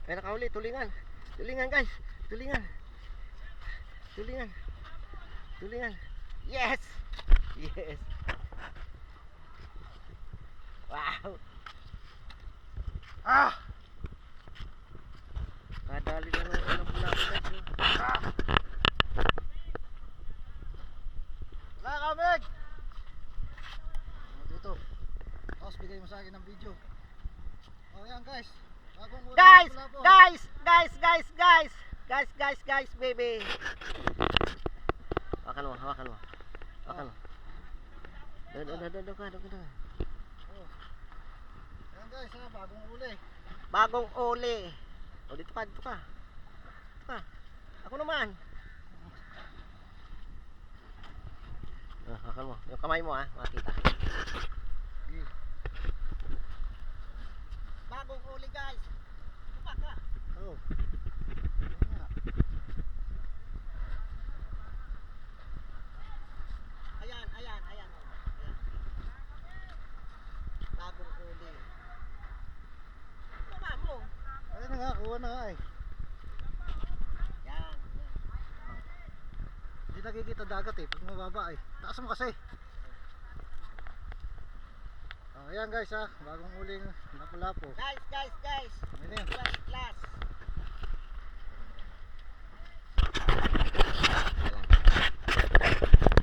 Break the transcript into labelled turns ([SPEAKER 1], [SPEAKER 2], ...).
[SPEAKER 1] May nakahuli, tulingan. Tulingan guys. Tulingan. Tulingan. Tulingan. Yes! Yes! Wow!
[SPEAKER 2] Ah!
[SPEAKER 1] Kadali na ng pula ko guys.
[SPEAKER 2] Ah! Wala ka, Meg! Dito. Tapos bigay mo sa akin ng video. O yan guys. Bagong ulam
[SPEAKER 1] Guys!
[SPEAKER 2] na pula po.
[SPEAKER 1] Guys! Guys! Guys! Guys! Guys! Guys! Guys! Baby! Hawakan mo. Hawakan mo. Hawakan mo. Doon ka.
[SPEAKER 2] Oh. Yan guys, bagong uli.
[SPEAKER 1] Bagong uli. O dito ka. Dito ka. Ako naman. Hawakan mo. Yung kamay mo makita.
[SPEAKER 2] Sige.
[SPEAKER 1] Bagong uli guys. Tupa ka.
[SPEAKER 2] Oh. Yan nga.
[SPEAKER 1] Ayan. Ayan. Bagong uli. Tama mo.
[SPEAKER 2] Ayun na nga, kuha na nga eh.
[SPEAKER 1] Yan.
[SPEAKER 2] Hindi nakikita dagat eh, pag mababa eh. Taas mo kasi. Ayan guys bagong uling lapu-lapu.
[SPEAKER 1] Guys.
[SPEAKER 2] Ano yun?
[SPEAKER 1] First class.